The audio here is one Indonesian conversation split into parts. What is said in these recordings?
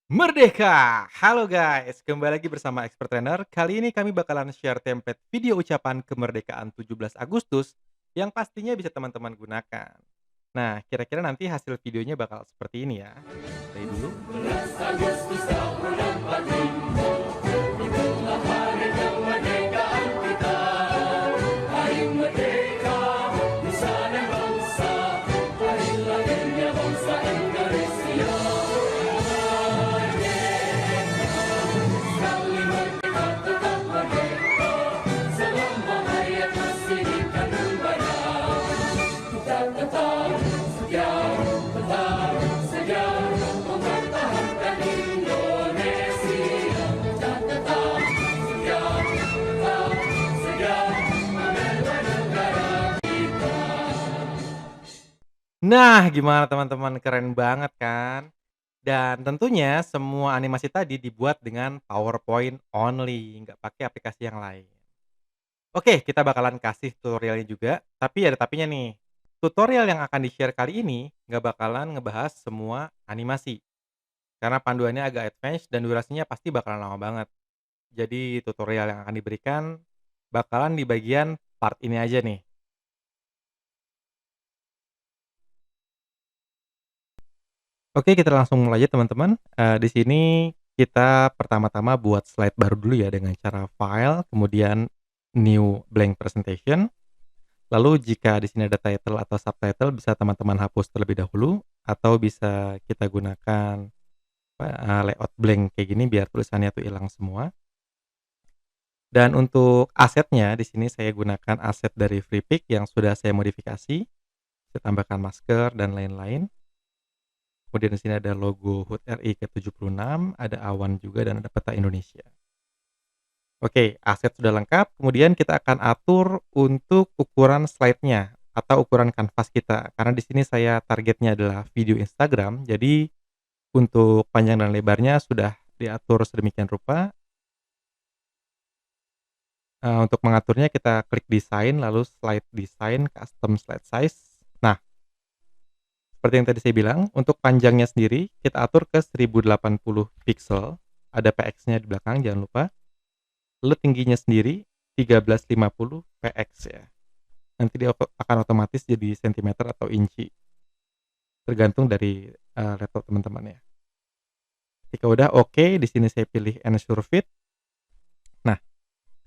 Merdeka! Halo guys, kembali lagi bersama Expert Trainer. Kali ini kami bakalan share template video ucapan kemerdekaan 17 Agustus yang pastinya bisa teman-teman gunakan. Nah, kira-kira nanti hasil videonya bakal seperti ini ya. Play dulu. Nah, gimana teman-teman, keren banget kan? Dan tentunya semua animasi tadi dibuat dengan PowerPoint only, nggak pakai aplikasi yang lain. Oke, kita bakalan kasih tutorialnya juga, tapi ada tapinya nih. Tutorial yang akan di-share kali ini nggak bakalan ngebahas semua animasi, karena panduannya agak advance dan durasinya pasti bakalan lama banget. Jadi tutorial yang akan diberikan bakalan di bagian part ini aja nih. Oke, kita langsung mulai aja teman-teman. Di sini kita pertama-tama buat slide baru dulu ya dengan cara File, kemudian New Blank Presentation. Lalu jika di sini ada title atau subtitle bisa teman-teman hapus terlebih dahulu atau bisa kita gunakan, layout blank kayak gini biar tulisannya tuh hilang semua. Dan untuk asetnya di sini saya gunakan aset dari Freepik yang sudah saya modifikasi, saya tambahkan masker dan lain-lain. Kemudian di sini ada logo HUT RI ke-76, ada awan juga dan ada peta Indonesia. Oke, aset sudah lengkap, kemudian kita akan atur untuk ukuran slide-nya atau ukuran kanvas kita. Karena di sini saya targetnya adalah video Instagram, jadi untuk panjang dan lebarnya sudah diatur sedemikian rupa. Untuk mengaturnya kita klik desain, lalu slide design, custom slide size. Nah, seperti yang tadi saya bilang, untuk panjangnya sendiri kita atur ke 1080 pixel, ada px-nya di belakang jangan lupa. Lalu tingginya sendiri 1350 px ya. Nanti dia akan otomatis jadi sentimeter atau inci, tergantung dari, laptop teman-teman ya. Ketika udah oke, di sini saya pilih ensure fit. Nah,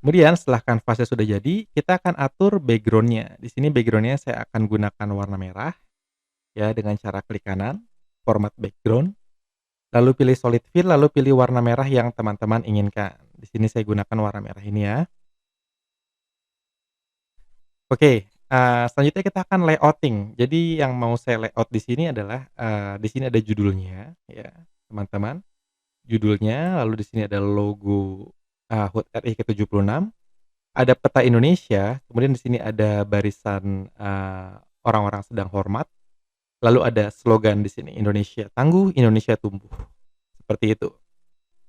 kemudian setelah kanvasnya sudah jadi, kita akan atur background-nya. Di sini background-nya saya akan gunakan warna merah, ya dengan cara klik kanan, format background, lalu pilih solid fill, lalu pilih warna merah yang teman-teman inginkan. Di sini saya gunakan warna merah ini ya. Oke, selanjutnya kita akan layouting. Jadi yang mau saya layout di sini adalah, di sini ada judulnya ya, teman-teman. Judulnya, lalu di sini ada logo, HUT RI ke-76, ada peta Indonesia, kemudian di sini ada barisan, orang-orang sedang hormat, lalu ada slogan di sini, "Indonesia tangguh, Indonesia tumbuh." Seperti itu.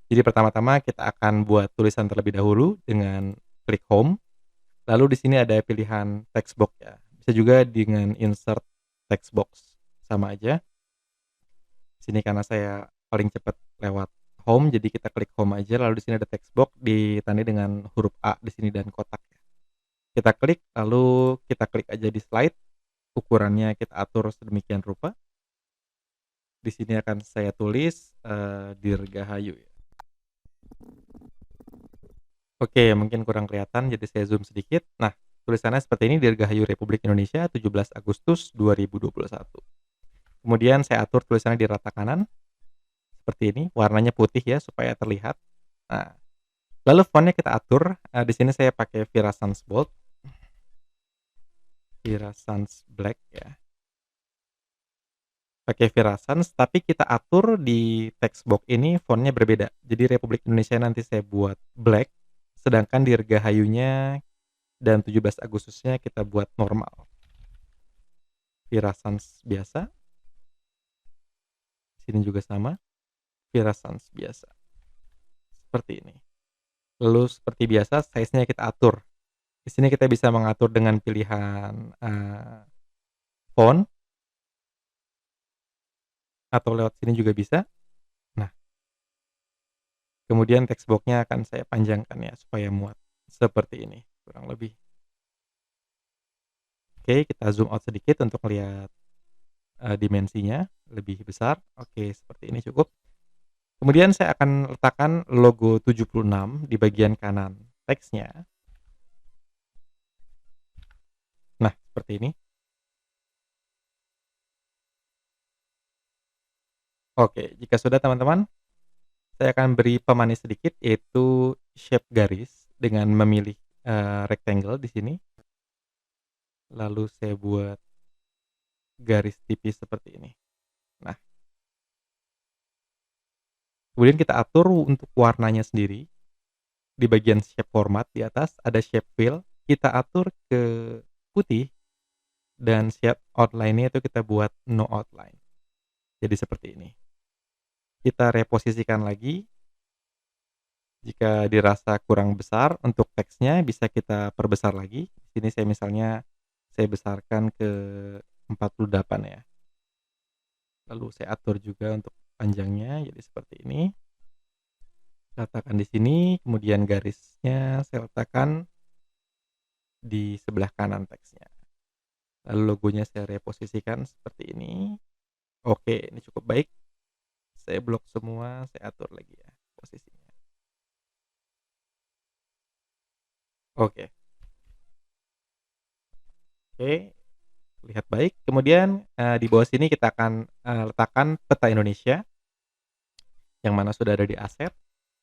Jadi pertama-tama kita akan buat tulisan terlebih dahulu dengan klik home. Lalu di sini ada pilihan text box ya, bisa juga dengan insert text box, sama aja. Sini karena saya paling cepat lewat home, jadi kita klik home aja, lalu di sini ada text box ditandai dengan huruf A di sini dan kotak ya. Kita klik, lalu kita klik aja di slide, ukurannya kita atur sedemikian rupa. Di sini akan saya tulis, Dirgahayu ya. Oke, mungkin kurang kelihatan jadi saya zoom sedikit. Nah, tulisannya seperti ini, Dirgahayu Republik Indonesia 17 Agustus 2021. Kemudian saya atur tulisannya di rata kanan, seperti ini, warnanya putih ya supaya terlihat. Nah, lalu fontnya kita atur, di sini saya pakai Vera Sans Bold, Vera Sans Black ya. Pakai Vera Sans, tapi kita atur di text box ini fontnya berbeda. Jadi Republik Indonesia nanti saya buat black, sedangkan Dirgahayunya dan 17 Agustusnya kita buat normal. Vera Sans biasa, sini juga sama, Vera Sans biasa. Seperti ini. Lalu seperti biasa size-nya kita atur. Di sini kita bisa mengatur dengan pilihan, font atau lewat sini juga bisa. Nah, Kemudian text box-nya akan saya panjangkan ya supaya muat, seperti ini kurang lebih. Oke, kita zoom out sedikit untuk lihat, dimensinya lebih besar. Oke, seperti ini cukup. Kemudian saya akan letakkan logo 76 di bagian kanan teksnya. Nah, seperti ini. Oke, jika sudah teman-teman, saya akan beri pemanis sedikit yaitu shape garis dengan memilih, rectangle di sini. Lalu saya buat garis tipis seperti ini. Nah, kemudian kita atur untuk warnanya sendiri. Di bagian shape format di atas ada shape fill, kita atur ke putih dan shape outline-nya itu kita buat no outline. Jadi seperti ini. Kita reposisikan lagi, jika dirasa kurang besar untuk teksnya bisa kita perbesar lagi. Di sini saya misalnya saya besarkan ke 48 ya. Lalu saya atur juga untuk panjangnya jadi seperti ini. Letakkan di sini, kemudian garisnya saya letakkan di sebelah kanan teksnya. Lalu logonya saya reposisikan seperti ini. Oke, ini cukup baik. Saya blok semua, saya atur lagi ya posisinya. Oke. Oke, lihat baik. Kemudian, di bawah sini kita akan, letakkan peta Indonesia yang mana sudah ada di aset,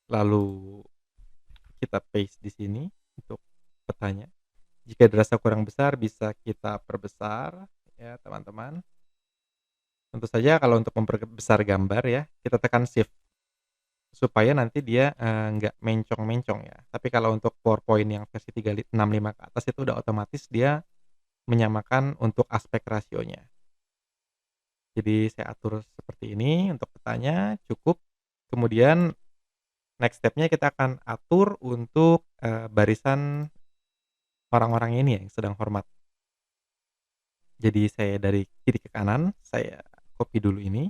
lalu kita paste di sini untuk petanya. Jika dirasa kurang besar bisa kita perbesar ya teman-teman. Tentu saja kalau untuk memperbesar gambar ya, kita tekan shift supaya nanti dia, nggak mencong-mencong ya. Tapi kalau untuk PowerPoint yang versi 365 ke atas itu udah otomatis dia menyamakan untuk aspek rasionya. Jadi saya atur seperti ini untuk petanya cukup. Kemudian next step-nya kita akan atur untuk, barisan orang-orang ini ya yang sedang hormat. Jadi saya dari kiri ke kanan, saya copy dulu ini.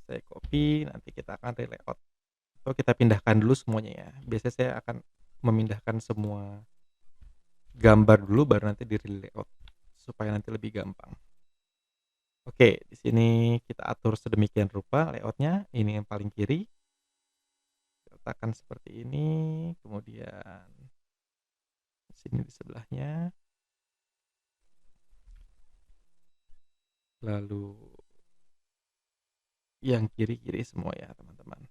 Saya copy, nanti kita akan re-layout. Atau kita pindahkan dulu semuanya ya. Biasanya saya akan memindahkan semua gambar dulu baru nanti di re-layout supaya nanti lebih gampang. Oke, di sini kita atur sedemikian rupa layout-nya. Ini yang paling kiri. Letakkan seperti ini, kemudian sini di sebelahnya. Lalu yang kiri-kiri semua ya, teman-teman.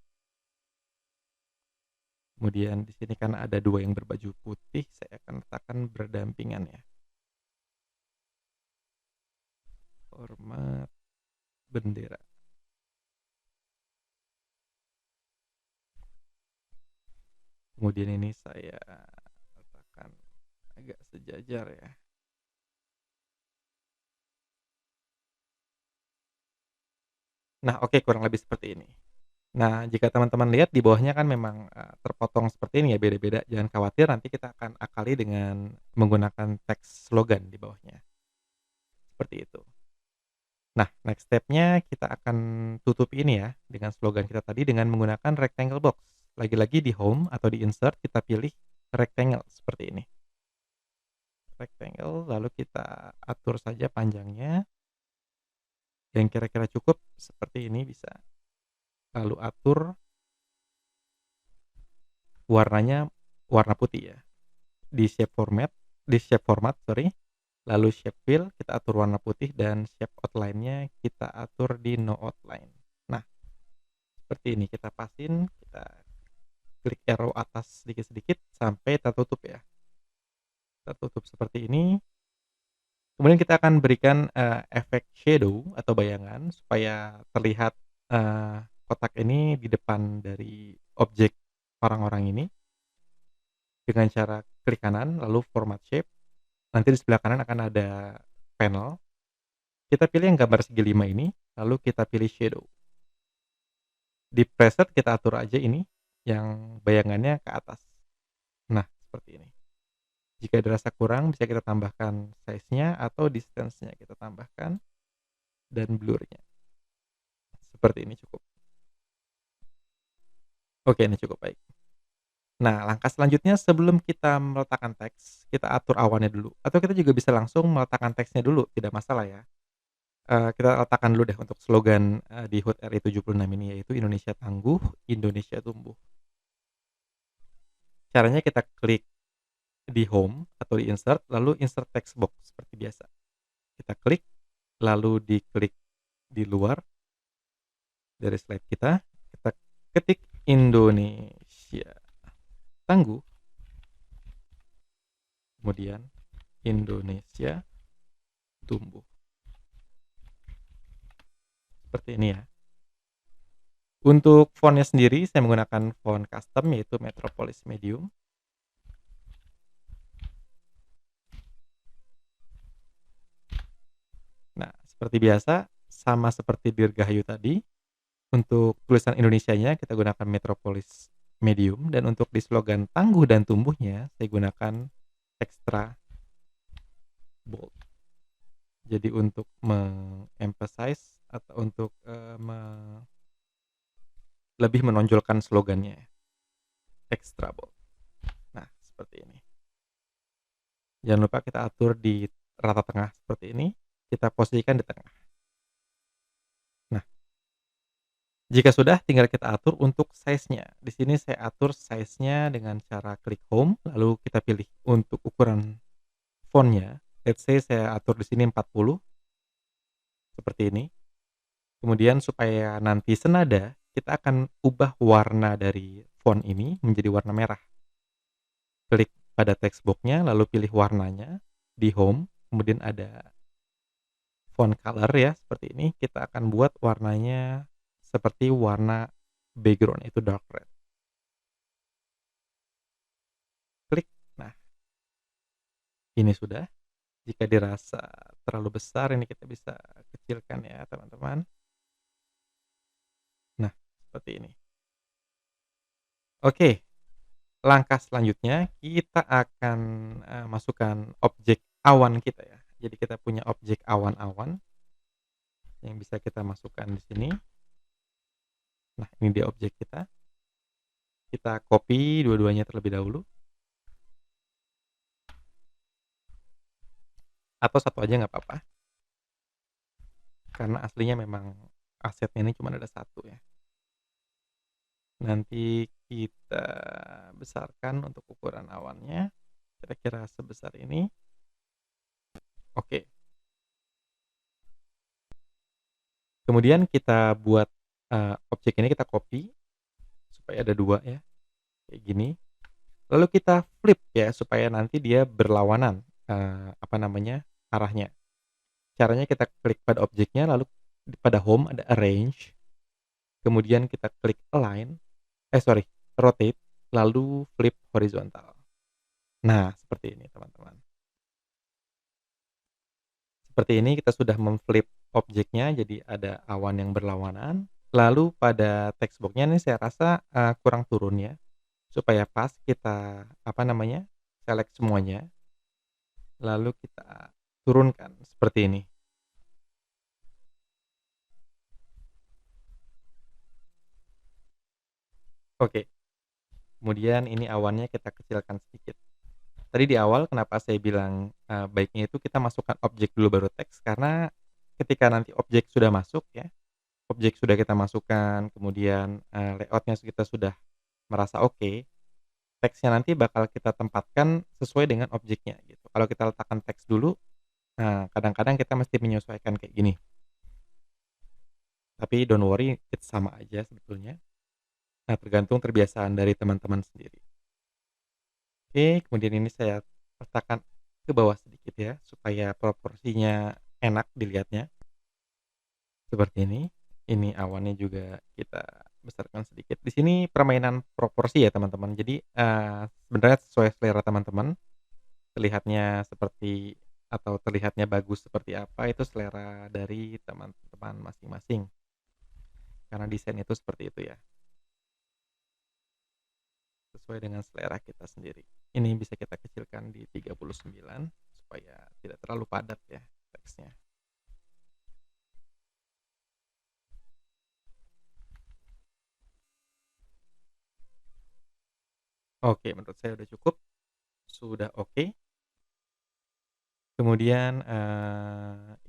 Kemudian di sini kan ada dua yang berbaju putih, saya akan letakkan berdampingan ya. Format bendera. Kemudian ini saya letakkan agak sejajar ya. Nah, oke kurang lebih seperti ini. Nah, jika teman-teman lihat di bawahnya kan memang, terpotong seperti ini ya, beda-beda. Jangan khawatir nanti kita akan akali dengan menggunakan teks slogan di bawahnya, seperti itu. Nah, next step-nya kita akan tutup ini ya, dengan slogan kita tadi dengan menggunakan rectangle box. Lagi-lagi di home atau di insert kita pilih rectangle seperti ini. Rectangle lalu kita atur saja panjangnya. Yang kira-kira cukup seperti ini bisa. Lalu atur warnanya warna putih ya. Di shape format, sorry. Lalu shape fill kita atur warna putih dan shape outline-nya kita atur di no outline. Nah, seperti ini kita pasin, kita klik arrow atas sedikit-sedikit sampai tertutup ya. Tertutup seperti ini. Kemudian kita akan berikan, efek shadow atau bayangan supaya terlihat, kotak ini di depan dari objek orang-orang ini. Dengan cara klik kanan lalu format shape, nanti di sebelah kanan akan ada panel. Kita pilih yang gambar segi 5 ini, lalu kita pilih shadow. Di preset kita atur aja ini, yang bayangannya ke atas. Nah, seperti ini. Jika dirasa kurang bisa kita tambahkan size-nya atau distance-nya kita tambahkan dan blur-nya. Seperti ini cukup. Oke, ini cukup baik. Nah, langkah selanjutnya sebelum kita meletakkan teks, kita atur awannya dulu, atau kita juga bisa langsung meletakkan teksnya dulu, tidak masalah ya. Kita letakkan dulu deh untuk slogan, di HUT RI 76 ini, yaitu Indonesia Tangguh, Indonesia Tumbuh. Caranya kita klik di home atau di insert, lalu insert text box seperti biasa. Kita klik, lalu diklik di luar dari slide kita ketik Indonesia Tangguh, kemudian Indonesia Tumbuh. Seperti ini ya. Untuk font-nya sendiri saya menggunakan font custom yaitu Metropolis Medium. Nah, seperti biasa, sama seperti Dirgahayu tadi, untuk tulisan Indonesianya kita gunakan Metropolis Medium dan untuk di slogan Tangguh dan Tumbuhnya saya gunakan extra bold. Jadi untuk meng-emphasize atau untuk, lebih menonjolkan slogannya, extra bold. Nah, seperti ini. Jangan lupa kita atur di rata tengah seperti ini, kita posisikan di tengah. Nah, jika sudah tinggal kita atur untuk size-nya. Di sini saya atur size-nya dengan cara klik home, lalu kita pilih untuk ukuran font-nya. Let's say saya atur di sini 40, seperti ini. Kemudian supaya nanti senada, kita akan ubah warna dari font ini menjadi warna merah. Klik pada text box-nya, lalu pilih warnanya di home, kemudian ada font color ya, seperti ini. Kita akan buat warnanya seperti warna background, itu dark red. Klik. Nah, ini sudah. Jika dirasa terlalu besar, ini kita bisa kecilkan ya, teman-teman. Nah, seperti ini. Oke, langkah selanjutnya kita akan, masukkan objek awan kita ya. Jadi kita punya objek awan-awan yang bisa kita masukkan di sini. Nah, ini dia objek kita. Kita copy dua-duanya terlebih dahulu. Atau satu aja nggak apa-apa. Karena aslinya memang asetnya ini cuma ada satu ya. Nanti kita besarkan untuk ukuran awannya. Kira-kira sebesar ini. Oke. Kemudian kita buat, objek ini kita copy supaya ada 2 ya, kayak gini. Lalu kita flip ya supaya nanti dia berlawanan, apa namanya, arahnya. Caranya kita klik pada objeknya lalu pada home ada arrange, kemudian kita klik align, rotate, lalu flip horizontal. Nah, seperti ini teman-teman. Seperti ini kita sudah memflip objeknya jadi ada awan yang berlawanan. Lalu pada text box-nya nih saya rasa, kurang turun ya, supaya pas kita, apa namanya, select semuanya, lalu kita turunkan seperti ini. Oke, kemudian ini awannya kita kecilkan sedikit. Tadi di awal kenapa saya bilang, baiknya itu kita masukkan objek dulu baru teks, karena ketika nanti objek sudah masuk ya, objek sudah kita masukkan, kemudian, layout-nya kita sudah merasa oke, teksnya nanti bakal kita tempatkan sesuai dengan objeknya gitu. Kalau kita letakkan teks dulu, nah kadang-kadang kita mesti menyesuaikan kayak gini. Tapi don't worry, it's sama aja sebetulnya. Nah, tergantung kebiasaan dari teman-teman sendiri. Oke, kemudian ini saya letakkan ke bawah sedikit ya, supaya proporsinya enak dilihatnya. Seperti ini. Ini awannya juga kita besarkan sedikit. Di sini permainan proporsi ya teman-teman. Jadi, sebenarnya sesuai selera teman-teman. Terlihatnya seperti atau terlihatnya bagus seperti apa, itu selera dari teman-teman masing-masing. Karena desain itu seperti itu ya. Sesuai dengan selera kita sendiri. Ini bisa kita kecilkan di 39 supaya tidak terlalu padat ya teksnya. Oke, menurut saya udah cukup, sudah oke. Kemudian,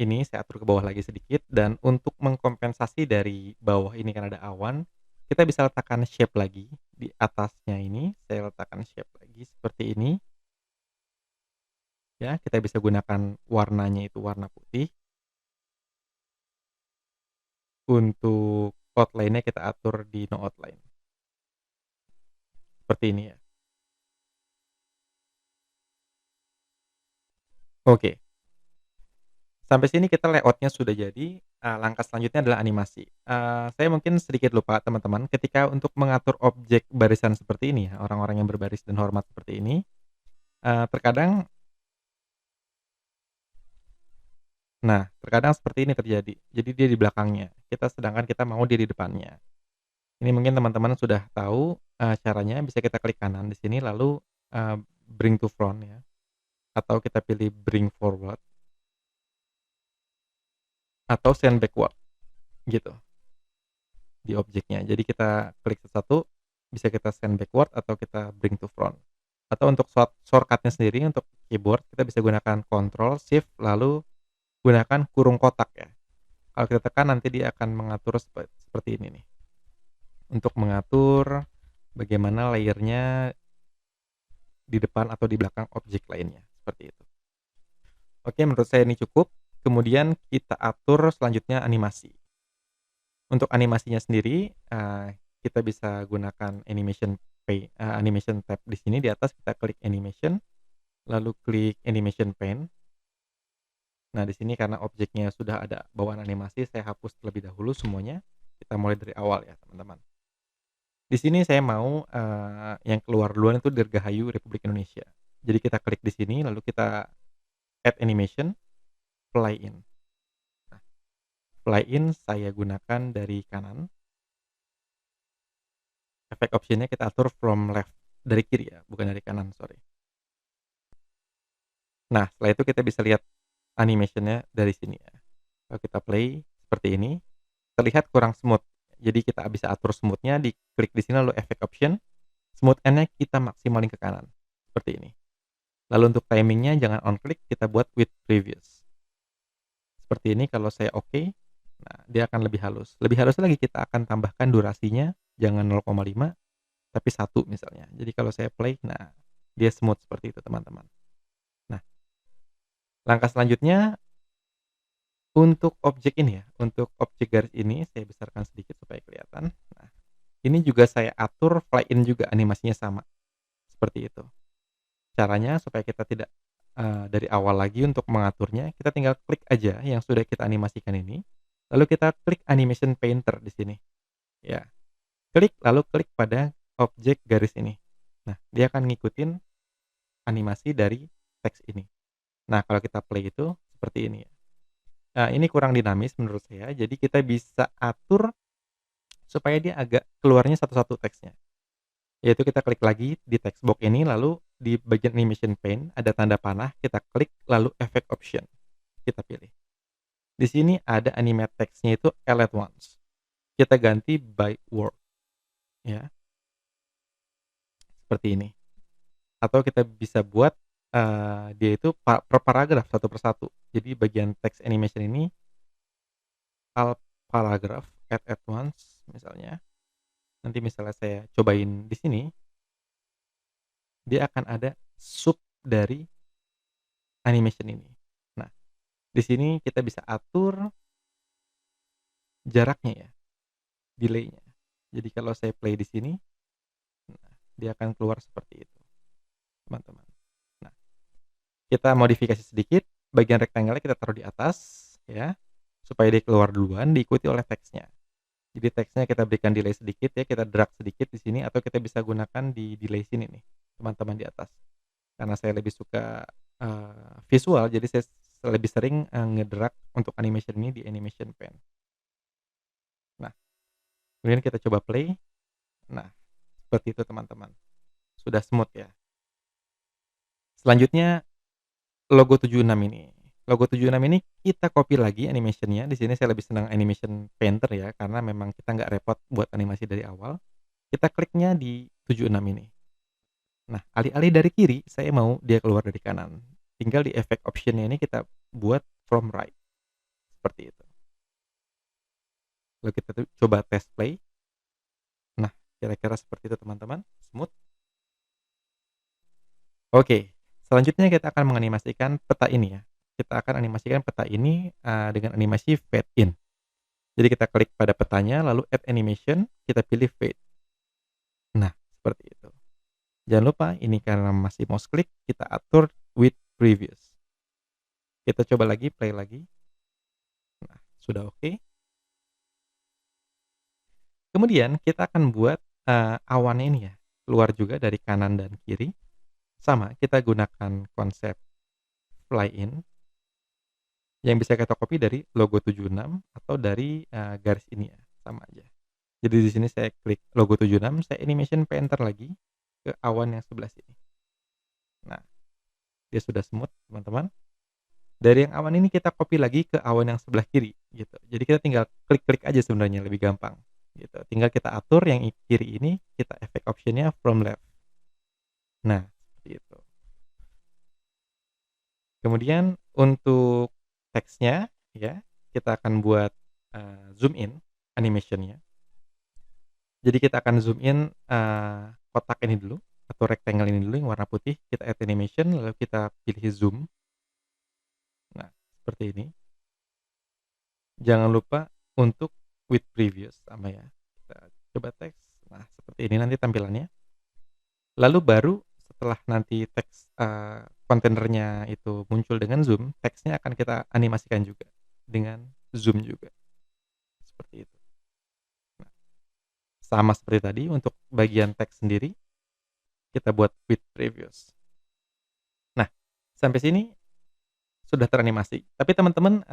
ini saya atur ke bawah lagi sedikit dan untuk mengkompensasi dari bawah ini kan ada awan, kita bisa letakkan shape lagi di atasnya ini, saya letakkan shape lagi seperti ini, ya. Kita bisa gunakan warnanya itu warna putih, untuk outline-nya kita atur di no outline, seperti ini ya. Oke, sampai sini kita layout-nya sudah jadi, langkah selanjutnya adalah animasi. Saya mungkin sedikit lupa teman-teman, ketika untuk mengatur objek barisan seperti ini ya, orang-orang yang berbaris dan hormat seperti ini, terkadang terkadang seperti ini terjadi. Jadi dia di belakangnya, sedangkan kita mau dia di depannya. Ini mungkin teman-teman sudah tahu, caranya bisa kita klik kanan di sini lalu, bring to front ya, atau kita pilih bring forward atau send backward gitu. Di objeknya. Jadi kita klik satu, bisa kita send backward atau kita bring to front. Atau untuk shortcut-nya sendiri untuk keyboard kita bisa gunakan Ctrl Shift lalu gunakan kurung kotak ya. Kalau kita tekan nanti dia akan mengatur seperti ini nih. Untuk mengatur bagaimana layernya di depan atau di belakang objek lainnya, seperti itu. Oke, menurut saya ini cukup. Kemudian kita atur selanjutnya animasi. Untuk animasinya sendiri, kita bisa gunakan animation tab di sini di atas kita klik animation, lalu klik animation pane. Nah, di sini karena objeknya sudah ada bawaan animasi, saya hapus terlebih dahulu semuanya. Kita mulai dari awal ya, teman-teman. Di sini saya mau, yang keluar duluan itu Dirgahayu Republik Indonesia. Jadi kita klik di sini, lalu kita add animation, fly in. Nah, fly in saya gunakan dari kanan. Efek option-nya kita atur from left, dari kiri ya, bukan dari kanan, sorry. Nah, setelah itu kita bisa lihat animation-nya dari sini ya. Kalau kita play seperti ini, terlihat kurang smooth. Jadi kita bisa atur smooth-nya, diklik di sini lalu efek option, smooth end-nya kita maksimalin ke kanan, seperti ini. Lalu untuk timing-nya jangan on click, kita buat with previous. Seperti ini kalau saya oke, nah dia akan lebih halus. Lebih halus lagi kita akan tambahkan durasinya, jangan 0,5 tapi 1 misalnya. Jadi kalau saya play, nah dia smooth seperti itu teman-teman. Nah, langkah selanjutnya untuk objek ini ya, untuk objek garis ini saya besarkan sedikit supaya kelihatan. Nah, ini juga saya atur fly in juga animasinya sama, seperti itu. Caranya supaya kita tidak, dari awal lagi untuk mengaturnya, kita tinggal klik aja yang sudah kita animasikan ini, lalu kita klik animation painter di sini, ya. Klik, lalu klik pada objek garis ini. Nah, dia akan ngikutin animasi dari teks ini. Nah, kalau kita play itu seperti ini ya. Nah, ini kurang dinamis menurut saya, jadi kita bisa atur supaya dia agak keluarnya satu-satu teksnya. Yaitu kita klik lagi di text box ini, lalu di bagian animation pane ada tanda panah, kita klik lalu effect option, kita pilih. Di sini ada animate text-nya itu all at once. Kita ganti by word ya, seperti ini. Atau kita bisa buat, dia itu per paragraf satu persatu. Jadi bagian text animation ini all paragraph at once misalnya. Nanti misalnya saya cobain di sini, dia akan ada sub dari animation ini. Nah, di sini kita bisa atur jaraknya ya, delay-nya. Jadi kalau saya play di sini, nah, dia akan keluar seperti itu, teman-teman. Nah, kita modifikasi sedikit, bagian rectangle kita taruh di atas ya, supaya dia keluar duluan diikuti oleh teksnya. Jadi teksnya kita berikan delay sedikit ya, kita drag sedikit di sini atau kita bisa gunakan di delay sini nih, teman-teman di atas. Karena saya lebih suka, visual jadi saya lebih sering, ngedrag untuk animation ini di animation pane. Nah, kemudian kita coba play. Nah, seperti itu teman-teman, sudah smooth ya. Selanjutnya logo 76 ini. Logo 76 ini kita copy lagi animation-nya, di sini saya lebih senang animation painter ya, karena memang kita nggak repot buat animasi dari awal. Kita kliknya di 76 ini. Nah, alih-alih dari kiri, saya mau dia keluar dari kanan. Tinggal di efek option-nya ini kita buat from right, seperti itu. Lalu kita coba tes play. Nah, kira-kira seperti itu teman-teman, smooth. Oke, selanjutnya kita akan menganimasikan peta ini ya. Kita akan animasikan peta ini, dengan animasi fade in. Jadi kita klik pada petanya, lalu add animation, kita pilih fade. Nah, seperti itu. Jangan lupa ini karena masih mouse click, kita atur with previous. Kita coba lagi, play lagi. Nah, sudah oke. Kemudian kita akan buat, awannya ini ya, keluar juga dari kanan dan kiri. Sama, kita gunakan konsep fly in, yang bisa kita copy dari logo 76 atau dari, garis ini ya, sama aja. Jadi di sini saya klik logo 76, saya animation painter lagi ke awan yang sebelah sini. Nah, dia sudah smooth teman-teman. Dari yang awan ini kita copy lagi ke awan yang sebelah kiri gitu. Jadi kita tinggal klik-klik aja sebenarnya, lebih gampang gitu. Tinggal kita atur yang kiri ini, kita efek option-nya from left. Nah, seperti itu. Kemudian untuk teksnya ya, kita akan buat, zoom in animation-nya. Jadi kita akan zoom in, kotak ini dulu atau rectangle ini dulu yang warna putih, kita add animation lalu kita pilih zoom. Nah, seperti ini. Jangan lupa untuk with previous sama ya. Kita coba teks. Nah, seperti ini nanti tampilannya. Lalu baru setelah nanti teks, kontainernya itu muncul dengan zoom, teksnya akan kita animasikan juga dengan zoom juga. Seperti itu. Nah, sama seperti tadi untuk bagian teks sendiri, kita buat with previous. Nah, sampai sini sudah teranimasi. Tapi teman-teman,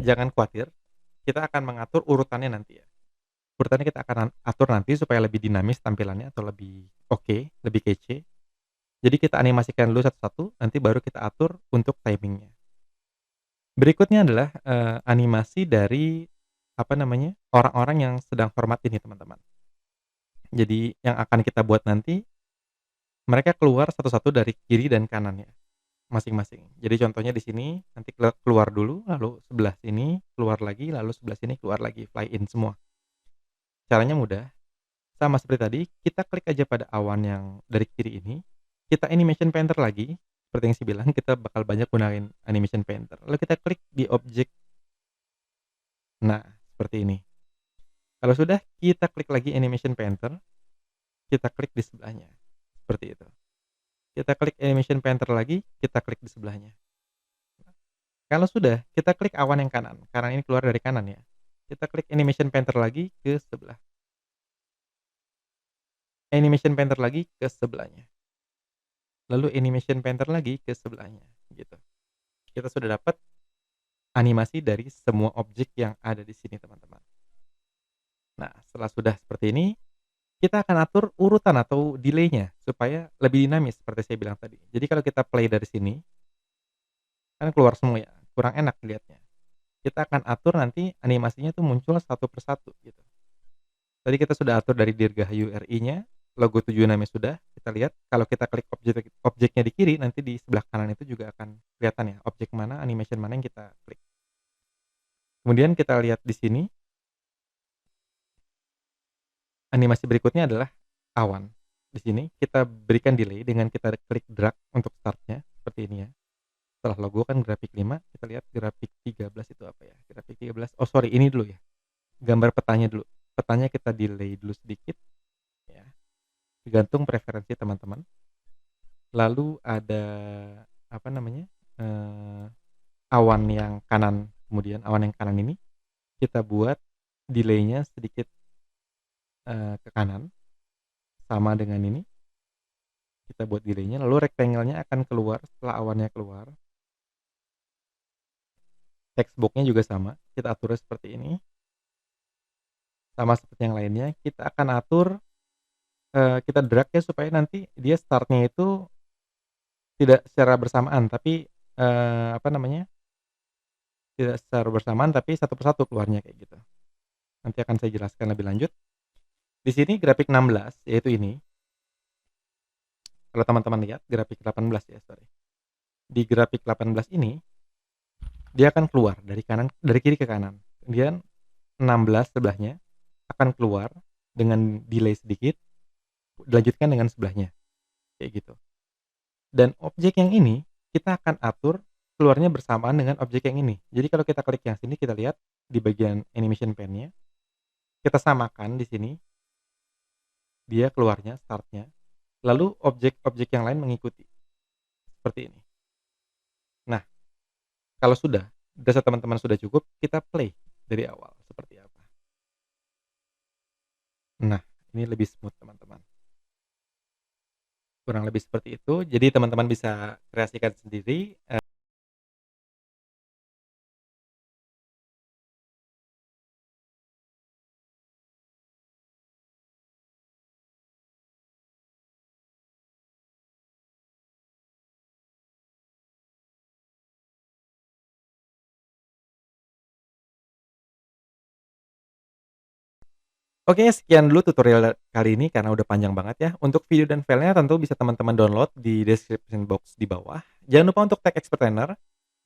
jangan khawatir, kita akan mengatur urutannya nanti ya. Urutannya kita akan atur nanti supaya lebih dinamis tampilannya atau lebih oke, lebih kece. Jadi kita animasikan dulu satu-satu, nanti baru kita atur untuk timing-nya. Berikutnya adalah, animasi dari, apa namanya, orang-orang yang sedang format ini teman-teman. Jadi yang akan kita buat nanti, mereka keluar satu-satu dari kiri dan kanannya, masing-masing. Jadi contohnya di sini, nanti keluar dulu, lalu sebelah sini keluar lagi, lalu sebelah sini keluar lagi, fly in semua. Caranya mudah, sama seperti tadi, kita klik aja pada awan yang dari kiri ini, kita animation painter lagi, seperti yang saya bilang kita bakal banyak gunain animation painter. Lalu kita klik di objek. Nah, seperti ini. Kalau sudah, kita klik lagi animation painter, kita klik di sebelahnya. Seperti itu. Kita klik animation painter lagi, kita klik di sebelahnya. Kalau sudah, kita klik awan yang kanan, karena ini keluar dari kanan ya. Kita klik animation painter lagi ke sebelah. Animation painter lagi ke sebelahnya. Lalu animation painter lagi ke sebelahnya, gitu. Kita sudah dapat animasi dari semua objek yang ada di sini, teman-teman. Nah, setelah sudah seperti ini, kita akan atur urutan atau delay-nya supaya lebih dinamis seperti saya bilang tadi. Jadi kalau kita play dari sini, kan keluar semua ya, kurang enak dilihatnya. Kita akan atur nanti animasinya tuh muncul satu persatu gitu. Tadi kita sudah atur dari Dirgahayu RI-nya, logo 76-nya sudah, kita lihat kalau kita klik objeknya di kiri, nanti di sebelah kanan itu juga akan kelihatan ya, objek mana, animation mana yang kita klik. Kemudian kita lihat di sini, animasi berikutnya adalah awan. Di sini kita berikan delay dengan kita klik drag untuk startnya, seperti ini ya. Setelah logo kan grafik 5, kita lihat grafik 13 itu apa ya, grafik 13, oh sorry ini dulu ya, gambar petanya dulu. Petanya kita delay dulu sedikit, ya, tergantung preferensi teman-teman. Lalu ada, apa namanya, awan yang kanan, kemudian awan yang kanan ini, kita buat delay-nya sedikit, ke kanan, sama dengan ini. Kita buat delay-nya, lalu rectangle-nya akan keluar setelah awannya keluar. Text box-nya juga sama, kita aturnya seperti ini. Sama seperti yang lainnya, kita akan atur, kita drag ya supaya nanti dia start-nya itu tidak secara bersamaan, tapi, apa namanya, tidak secara bersamaan, tapi satu persatu keluarnya kayak gitu. Nanti akan saya jelaskan lebih lanjut. Di sini grafik 16, yaitu ini. Kalau teman-teman lihat grafik 18 ya, sorry. Di grafik 18 ini, dia akan keluar dari kiri ke kanan. Kemudian 16 sebelahnya akan keluar dengan delay sedikit, dilanjutkan dengan sebelahnya, kayak gitu. Dan objek yang ini, kita akan atur keluarnya bersamaan dengan objek yang ini. Jadi kalau kita klik yang sini, kita lihat di bagian animation pen-nya, kita samakan di sini, dia keluarnya, start-nya, lalu objek-objek yang lain mengikuti, seperti ini. Nah, kalau sudah, data teman-teman sudah cukup, kita play dari awal, seperti apa. Nah, ini lebih smooth teman-teman. Kurang lebih seperti itu, jadi teman-teman bisa kreasikan sendiri. Oke, sekian dulu tutorial kali ini karena udah panjang banget ya. Untuk video dan filenya tentu bisa teman-teman download di description box di bawah. Jangan lupa untuk tag Expertainer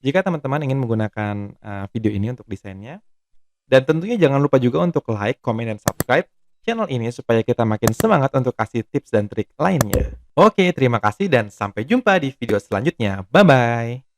jika teman-teman ingin menggunakan, video ini untuk desainnya. Dan tentunya jangan lupa juga untuk like, komen, dan subscribe channel ini supaya kita makin semangat untuk kasih tips dan trik lainnya. Oke, terima kasih dan sampai jumpa di video selanjutnya. Bye-bye.